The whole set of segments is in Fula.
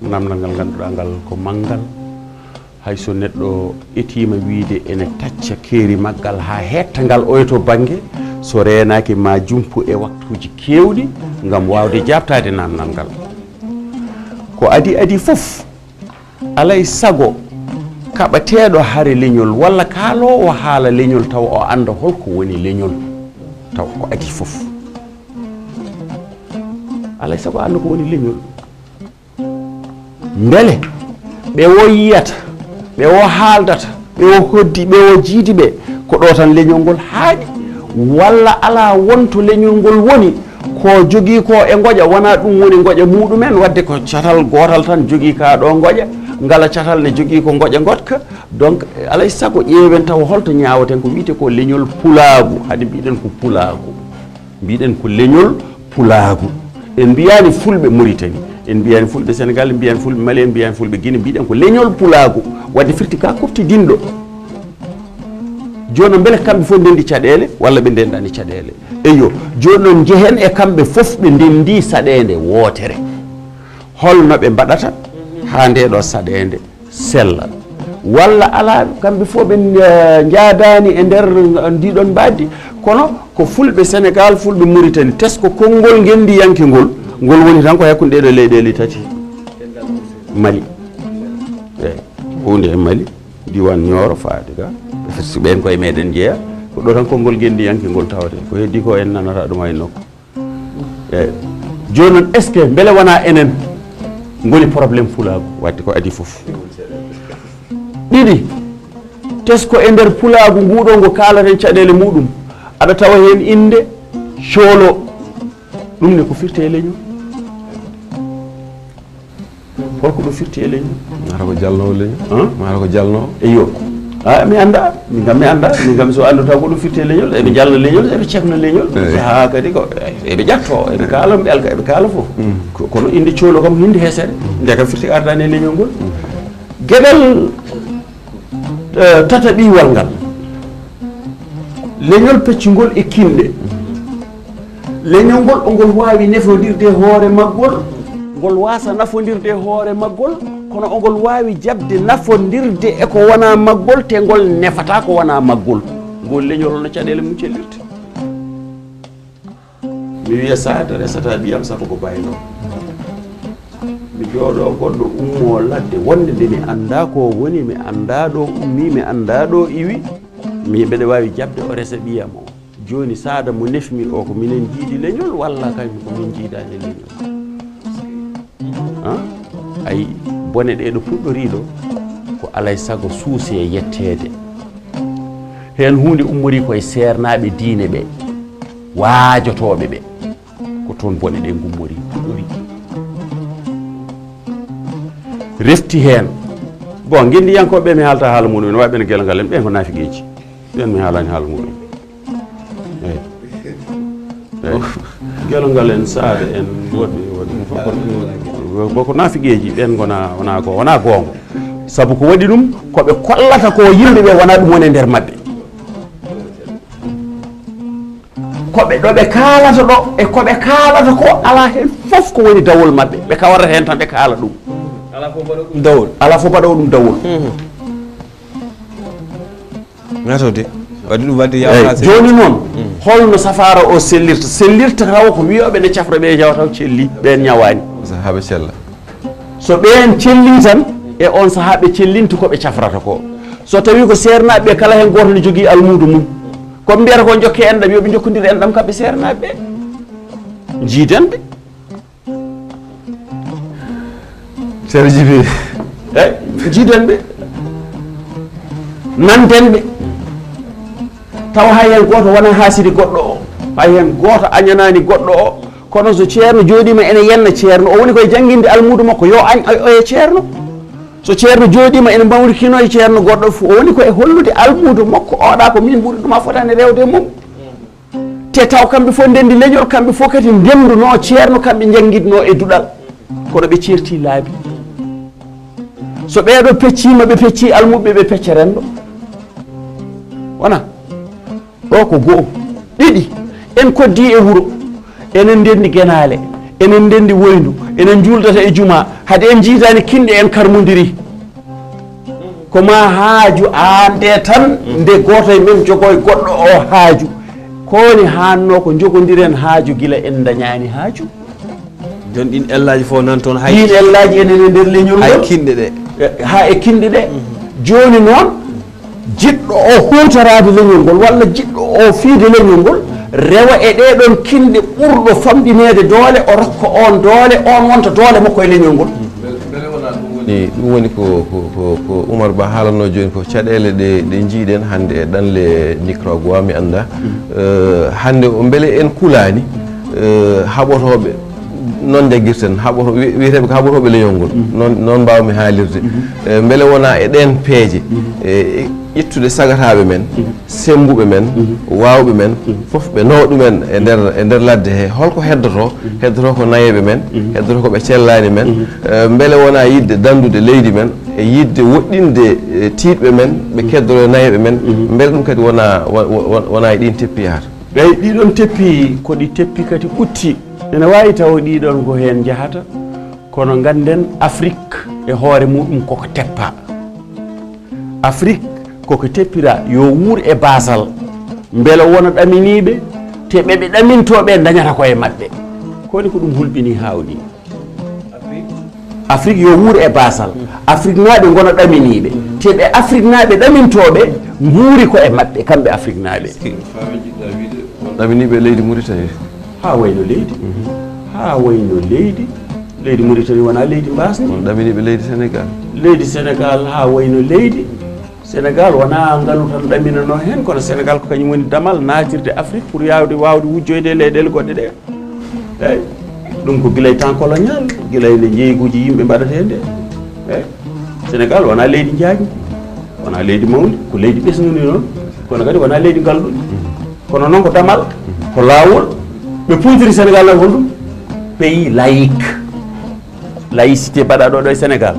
namdal ngal ganduɗa ngal ko manggal hayso neɗɗo etima wiide ene tacca keeri maggal ha hettangal oyoto banggue so renaki ma jumpu e waktuji kewɗi ngam wawde jabtade namdal ngal ko adi fof alay sago kaɓateɗo haare leñol walla kaalowo haala leñol taw o anda holko woni leñol taw ko adi fof alay sago anda ko woni leñol beele ɓe wo yiyata ɓe wo haaldata ɓe wo hoddi ɓe wo jiidi ɓe ko ɗo tan leñol ngol haaɗi walla ala wonto leñol ngol woni ko jogii ko e ngoƴa wona ɗum woni ngoƴa muɗumen wadde ko catal gotal tan jogii ka ɗo ngoƴa ngala catal ne jogii ko ngoƴa gotka donc alay sago ƴeewen taw holto ñaawaten ko wiite ko leñol pulaagu hade mbiɗen ko pulaagu mbiɗen ko leñol pulaagu en mbiyani fulɓe Mauritanie en mbiyani fulɓe Sénégal en mbiyani fulɓe Mali en mbiyani fulɓe Guinée mbiɗen ko leñol pulaagu wadde firti ka koftidinɗo joni beele kamɓe fof ndendi caɗele walla ɓe ndendani caɗele eyo joni noon jehen e kamɓe fof ɓe ndendi saɗede wootere holno ɓe mbaɗata ha ndeɗo saɗede sella walla ala kamɓe fof ɓe jaadani e nder ndiɗon mbaddi kono ko fulɓe Sénégal fulɓe Mauritanie tesko konngol gendiyanke ngol ngol woni tan ko hakkude ɗeɗo leyɗele tati Mali eyi hunde e Mali diwan Nioro faade ga so ɓen koye meɗen jeeya ko ɗo tan konngol gendiyanke ngol tawate ko heddi ko en nanata ɗum hay nokku eyi joni noon est ce que beele wona enen ngoni probléme pulaagu wadde ko adi fof ɗiɗi tesko e nder pulaagu nguɗo ngo kaalaten caɗele muɗum aɗa tawa hen inde coolo ɗum ne ko firti e leñol holko ɗum firti e leñol mata ko jalnowo leñol mata ko jalnowo eyo mi anda min kam so andu taw ko ɗum firti e leñol eɓe jalna leñol eɓe cekna leñol ha kadi ko eɓe ƴatto eɓe kaala ɓelka eɓe kaala fof kono inde coolo kam hindi heesere nde kam firti ardani e leñol ngol gueɗal tata ɓiwal ngal leñol peccugol e kinɗe leñol ngol ngol wawi nafodirde hoore maggol ngol wasa nafodirde hoore maggol kono ngol wawi jabde nafodirde e ko wona maggol te ngol nefata ko wona maggol ngol leñol no caɗele mum cellirte mi wiya saade resata ɓiyam sabu ko bayno mi jooɗo goɗɗo ummo ladde wonde nde mi anda ko woni mi anda ɗo ummi mi anda ɗo iwi mi mbeɗa wawi jabde o resa ɓiyam o joni saada mo nefmi o ko minen jiiɗi leñol walla kañum ko min jiiɗani leñol ayi bone ɗe ɗo puɗɗoriɗo ko alay sago suuse yettede hen hunde ummori koye sernaɓe diine ɓe waajotoɓe ɓe ko toon bone ɗe gummori puɗɗori refti hen bon guindiyankoɓe mi haalta haala muɗum ne wawi ɓen Gelongal en ɓen ko nafigueji ɓen mi haalani haala muɗum eyi Gelongal en saade en woɗɓe ko nafigueji ɓen wona gonga saabu ko waɗi ɗum koɓe kollata ko yimɓeɓe wona ɗum woni e nder mabɓe koɓe ɗoɓe kaalata ɗo e koɓe kaalata ko ala hen fof ko woni dawol mabɓe ɓe kawata hen tan ɓe kaala ɗum ala fof mbaɗo ɗum dawol natode waɗi ɗum wadde joni noon holno safara o sellirta taw ko wiyoɓe ne cafra ɓe jawa taw celli ɓen ñawani haaɓe cella so ɓen celli tan e on saaha ɓe cellinta koɓe cafrata ko so tawi ko sernaɓe ɓe kala hen goto ne jogui almudu mum koɓe mbiyata ko jokke enɗam yoɓe jokkodira enɗam kamɓe sernaɓe ɓe jiiden ɓe seeɗa jibi eyyi jiiden ɓe nanden ɓe taw hay hen goto wona haasidi goɗɗo o hay hen goto añanani goɗɗo o kono so ceerno jooɗima ene yenna ceerno o woni koye jangguinde almudo makko yo añ oye ceerno so ceerno jooɗima ene mawrikino e ceerno goɗɗo fof o woni koye hollude almudo makko oɗa ko min ɓuuri ɗuma fotani rewde mum te taw kamɓe fof ndendi leñol kamɓe fof kadi ndemduno ceerno kamɓe jangguidno e duɗal kono ɓe certi laabi so ɓeɗo peccima ɓe pecci almuɓe ɓe pecca renɗo wona ɗo ko goho ɗiɗi en koddi e wuuro enen ndendi guenale enen dendi woyndu enen juldata e juma hade en jiitani kinde en karmodiri ko ma haaju ande tan nde goto e men jogoy goɗɗo o haaju kowoni hanno ko jogodiren haaju gila en dañani haaju jon ɗin ellaji fof nan toon hay ɗin ellaji enen e nder leñol hay ngol kinde ɗe ha e kinde ɗe joni noon jiɗɗo o hutorade leñol ngol walla jiɗɗo o fiide leñol ngol rewa e ɗeɗon kinde ɓurɗo famɗinede doole o rokka on doole on wonta doole makko e leñol ngol ɗum woni ko Oumar Ba haalanno joni ko caɗele ɗe jiiɗen hande e ɗanle Nicaragua mi anda hande o beele en kulani haɓotoɓe noon jagguirten haɓoto wiyeteɓe ko haɓotoɓe leñol ngol noon mbawmi haalirde beele wona e ɗen peeje ƴettude sagataɓe men sembuɓe men wawɓe men foof ɓe nawa ɗumen e nder ladde he holko heddoto ko nayeɓe men heddoto ko ɓe cellani men beele wona yidde dandude leydi men e yidde woɗɗinde tiiɗɓe men ɓe keddoro e nayeɓe men beele ɗum kadi wona e ɗin teppi yahata ɓey ɗiɗon teppi koɗi teppi kadi ɓutti ene wawi taw ɗiɗon ko hen jahata kono ganden Afrique e hoore muɗum koko teppa Afrique koko teppira yo wuur e basal beele wona ɗaminiɓe te ɓeɓe ɗamintoɓe dañata koye maɓɓe koni ko ɗum hulɓini hawni Afrique yo wuur e basal Afrique naɓe gona ɗaminiɓe te ɓe Afrique naɓe ɗamintoɓe guuri ko e maɓɓe kamɓe Afrique naɓe ɗaminiɓe leydi Mauritanie ha wayno leydi ha wayno leydi Mauritanie wona leydi mbasni ɗaminiɓe leydi Sénégal ha wayno leydi Sénégal wona ngalu tan ɗaminano hen kono Sénégal ko kañum woni damal natirde Afrique pour wawde wujjoyde e leyɗele goɗɗe ɗe eyyi ɗum ko guilay temps colonial guilay ne jeyguji yimɓe mbaɗata hen nde eyyi Sénégal wona leydi jaajni wona leydi mawdi ko leydi ɓesnudi noon kono kadi wona leydi ngalɗuɗi kono noon ko damal ko lawol ɓe puntiri Sénégal nan holɗum pays laïcité mbaɗaɗo ɗo e Sénégal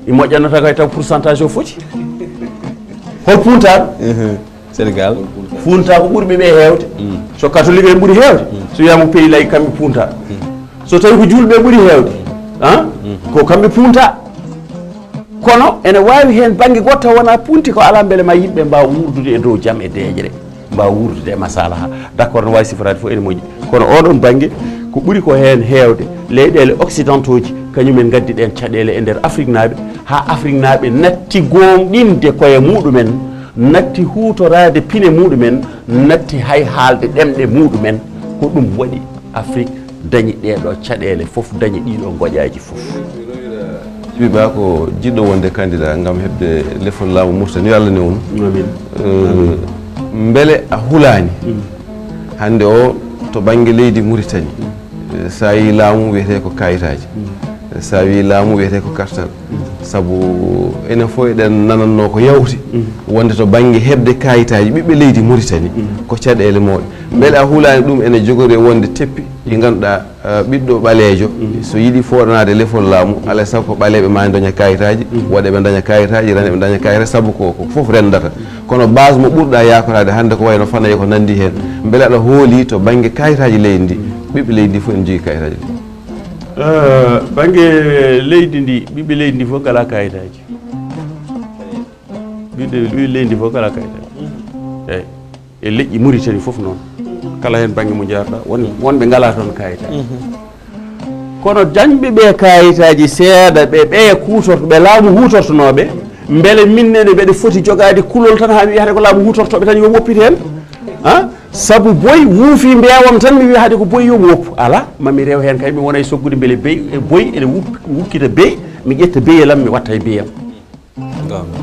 i moƴƴannata koye taw pourcentage o foti hol puntaɗo Sénégal punta ko ɓuuri ɓe heewde so catholique en ɓuuri heewde so wiyama pays laïque kamɓe punta so tawi ko julɓe ɓuuri heewde ko kamɓe punta kono ene wawi hen banggue goto wona punti ko ala beele ma yimɓe mbawa wurdude e dow jaam e deejre mbawa wurdude e masalaha d' accord no wawi siforade fof ene moƴƴi kono oɗon banggue ko ɓuuri ko hen heewde leyɗele occidentaux ji kañumen gaddi ɗen caɗele e nder Afrique naaɓe ha Afrique naaɓe natti gonɗinde koye muɗumen natti hutorade pine muɗumen natti hay haalde ɗemɗe muɗumen ko ɗum waɗi Afrique dañi ɗeɗo caɗele foof dañi ɗiɗo goƴaji foof Ba ko jiɗɗo wonde candidat gam hebde lefol laamu Mauritanie yo Allah ne on beele a hulani hande o to banggue leydi Mauritanie sa yi laamu wiyete ko kayitaji sa wi laamu wiyete ko kartal saabu enen fof eɗen nananno ko yawti wonde to banggue hebde kayitaji ɓiɓɓe leydi Mauritanie ko caɗele mawɗe beele a hulani ɗum ene jogori wonde teppi ɗi ganduɗa ɓiɗɗo ɓaleejo so yiiɗi foɗanade lefol laamu alay saago ko ɓaleɓe ma daña kayitaji waɗeɓe daña kayitaji reneɓe daña kayitaji saabu ko foof rendata kono base mo ɓurɗa yakorade hande ko wayno fanayi ko nandi hen beele aɗa hooli to banggue kayitaji leydi ndi ɓiɓɓe leydi ndi fof ene jogui kayitaji banggue leydi ndi ɓiɓɓe leydi ndi fof gala kayitaji ɓiɓɓe leydi ndi fof gala kayitaji eyyi e leƴƴi Mauritanie fof noon kala hen banggue mo jarɗa wonɓe ngala toon kayitaji kono dañɓe ɓe kayitaji seeɗa ɓe kutorto ɓe laamu hutortonoɓe beele minnene mbeɗe foti jogade kulol tan ha mi wiyata ko laamu hutortoɓe tan yo woppit hen saabu boy wuufi mbewam tan mi wiya haade ko boy yomi woppu ala mami rew hen kay mi wona e soggude beele boy ene wukkita beey mi ƴetta beeyalam mi watta e beeyam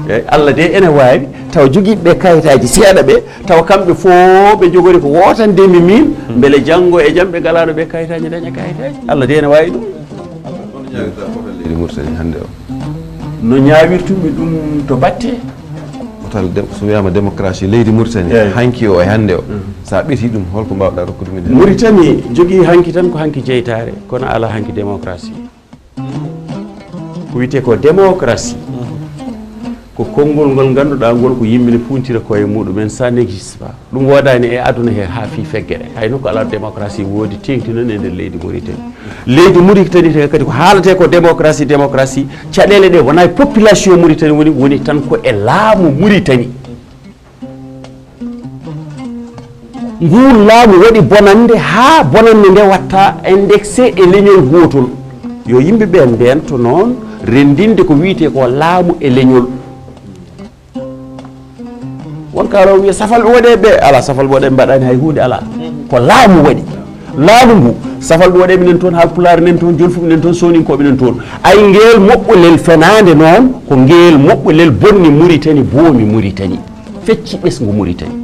eyyi Allah de ene wawi taw joguiɓe kayitaji seeɗa ɓe taw kamɓe fof ɓe jogori ko wotandemi min beele janggo e jaam ɓe galano ɓe kayitaji daña kayitaji Allah de ene wawi ɗum leydi Mauritanie hande o no ñawirtumi ɗum to batte so wiyama démocratie leydi Mauritanie hanki o e hande o sa ɓeti ɗum holko mbawɗa rokkude min Mauritanie jogui hanki tan ko hanki jeytare kono ala hanki démocratie ko wiyete ko démocratie ko konngol ngol ganduɗa ngol ko yimɓe ne puntira koye muɗumen ça n'existe pas ɗum wodani e aduna he ha fi feggere hayno ko ala démocratie woodi tengti noon e nder leydi Mauritanie leydi Mauritanie te kadi ko haalate ko démocratie caɗele ɗe wona population Mauritanie woni tan ko e laamu Mauritanie ngun laamu waɗi bonande ha bonande nde watta indexé e leñol gotol yo yimɓe ɓe ndento noon rendinde ko wiyete ko laamu e leñol wonka ro wiya safal waɗe ɓe ala safal waɗe mbaɗani hay hunde ala ko laamu waɗi laamu ngu safal waɗe minen toon Haalpulaar nen toon Jolfuɓe nen toon Soninkoɓe nen toon ay ngeel moɓɓolel fenade noon ko ngeel moɓɓolel bonni Mauritanie boomi Mauritanie fecci ɓesgu Mauritanie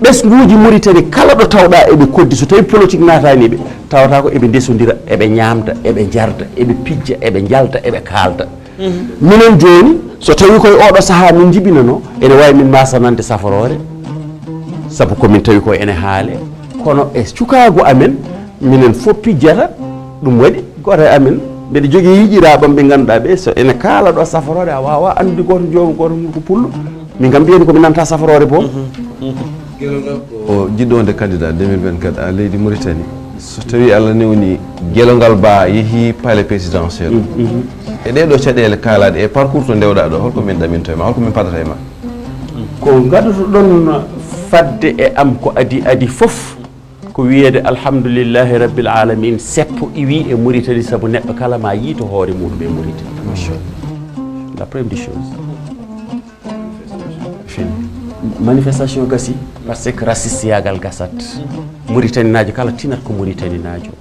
ɓesguji Mauritanie kala ɗo tawɗa eɓe koddi so tawi politique natani ɓe tawata ko eɓe ndesodira eɓe ñamda eɓe jarda eɓe pijja eɓe jalta eɓe kalda minen joni so tawi koye oɗo saaha min jibinano ene wawi min masanande safarore saabu komin tawi ko ene haale kono e cukago amen minen fof pijjata ɗum waɗi goto e amen mbeɗa jogui yiƴiraɓam ɓe ganduɗa ɓe so ene kaala ɗo safarore a wawa andude goto jomum goto ko pullo min kam mbiyani komi nanta safarore boom Gelongal ko jiɗɗode candidat 2024 a leydi Mauritanie so tawi Allah newni Gelongal Bah yeehi palais présidentiel e ɗeɗo caɗele kaalaɗe e parcours to ndewɗa ɗo holko min ɗaminto e ma holko min padata e ma ko gaɗoto ɗon fadde e am ko adi fof ko wiyede alhamdoulillahi rabbil alamin seppo iwi e Mauritanie saabu neɗɗo kala ma yiito hoore muɗum e Mauritanie la première des choses manifestation gasi par ce que raciste yagal gasat Mauritanie najo kala tinat ko Mauritanie najo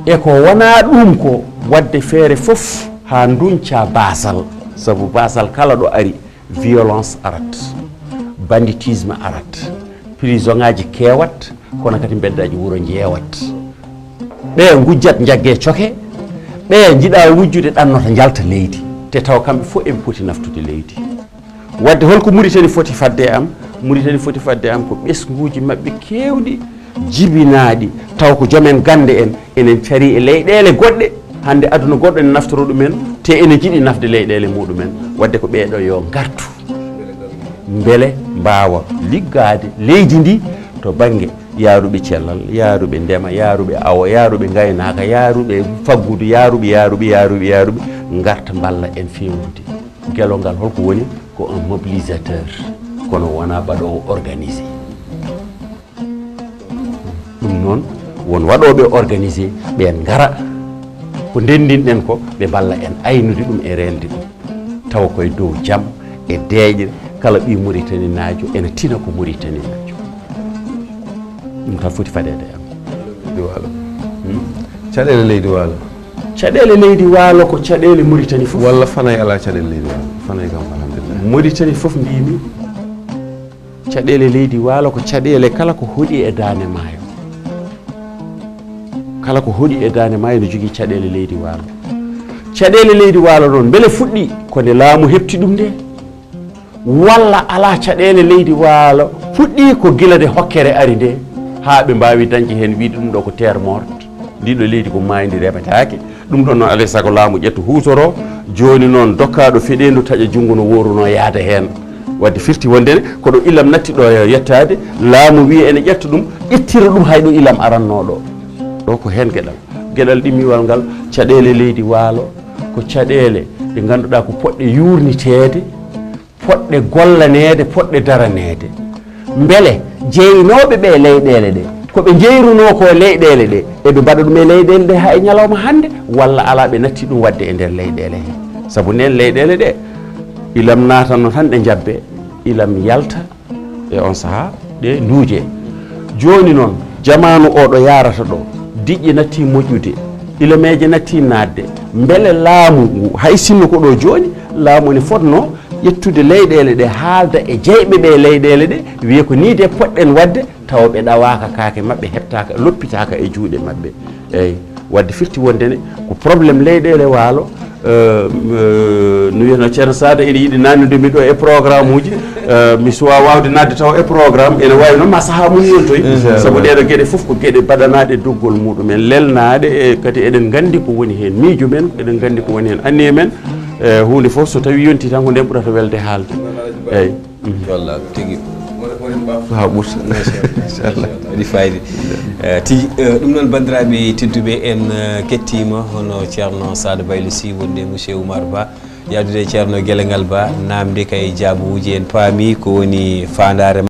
e ko wona ɗum ko wadde feere fof ha dunca basal sabu basal kala ɗo ari violence arat banditisme arat prison ngaji kewat kono kadi beddaji wuro jeewat ɓe gujjat jagge coke ɓe jiɗa wujjude ɗannota jalta leydi te taw kamɓe fof eɓe poti naftude leydi wadde holko Mauritanie foti fadde am Mauritanie foti fadde am ko ɓesguji mabɓe kewɗi jibinaɗi taw ko joomen gande en enen cari e leyɗele goɗɗe hande aduna goɗɗo ene naftoro ɗumen te ene jiiɗi nafde leyɗele muɗumen wadde ko ɓeɗo yo gartu beele mbawa liggade leydi ndi to banggue yaaruɓe cellal yaaruɓe ndema yaaruɓe awo yaaruɓe gaynaka yaaruɓe faggudu yaaruɓe garta balla en fewnude Gelongal holko woni ko un mobilisateur kono wona baɗowo organisé ɗum noon won waɗoɓe organisé ɓen gara ko ndendinɗen ko ɓe balla en aynude ɗum e rende ɗum tawa koye dow jaam e deeƴre kala ɓi Mauritanie najo ene tina ko Mauritanie najo ɗum tan foti fadede am leydi waalo caɗele leydi waalo caɗele leydi waalo ko caɗele Mauritanie fof walla fanay ala caɗele leydi waalo fanay kam alhamdulillah Mauritanie fof mbimi caɗele leydi waalo ko caɗele kala ko hoɗi e dane maayo kala ko hoɗi e dane maayo ne jogui caɗele leydi waalo caɗele leydi waalo noon beele fuɗɗi kone laamu hepti ɗum nde walla ala caɗele leydi waalo fuɗɗi ko gila de hokkere ari nde ha ɓe mbawi dañde hen wiide ɗum ɗo ko terre morte ndiɗo leydi ko maydi remetake ɗum ɗon noon alay saago laamu ƴetto hutoro joni noon dokkaɗo feɗendu taƴa junggo no woruno yaada hen wadde firti wondene koɗo ilam natti ɗo yettade laamu wi ene ƴetta ɗum ƴettira ɗum hayɗo ilam arannoɗo ɗo ko hen gueɗal ɗimmiwal ngal caɗele leydi waalo ko caɗele ɗe ganduɗa ko poɗɗe yurnitede poɗɗe gollanede poɗɗe daranede beele jeynoɓe ɓe leyɗele ɗe koɓe jeyruno ko leyɗele ɗe eɓe mbaɗa ɗum e leyɗele ɗe ha e ñalawma hande walla ala ɓe natti ɗum wadde e nder leyɗele he saabu nden leyɗele ɗe ilam natanno tan ɗe jabbe ilam yalta e on saaha ɗe duuje joni noon jamanu oɗo yarata ɗo diƴƴe natti moƴƴude ilameje natti nadde beele laamu ngu hay sinno ko ɗo joni laamu ne fotno ƴettude leyɗele ɗe haalda e jeyɓe ɓe leyɗele ɗe wiye ko ni de poɗɗen wadde tawa ɓe ɗawaka kaake mabɓe heɓtaka loppitaka e juuɗe mabɓe eyyi wadde firti wondene ko probléme leyɗele waalo no wiyano ceerno Sada ene yiiɗi nannudemi ɗo e programme uji mi suwa wawde nadde taw e programme ene wawi noon ma saaha mum yontoy saabu ɗeɗo gueɗe foof ko gueɗe baɗanaɗe doggol muɗumen lelnaɗe e kadi eɗen gandi ko woni hen miijo men eɗen gandi ko woni hen anniye men hunde foof so tawi yonti tan ko nden ɓurata welde haalde eyyi walla tigui ha ɓurta inchallah waɗi fayde tigi ɗum noon bandiraɓe tedduɓe en kettima hono ceerno Sada Baylo Sy wonde monsieur Oumar Ba yaddude ceerno Gelongal Bah namde kay jaabuji en paami ko woni fandare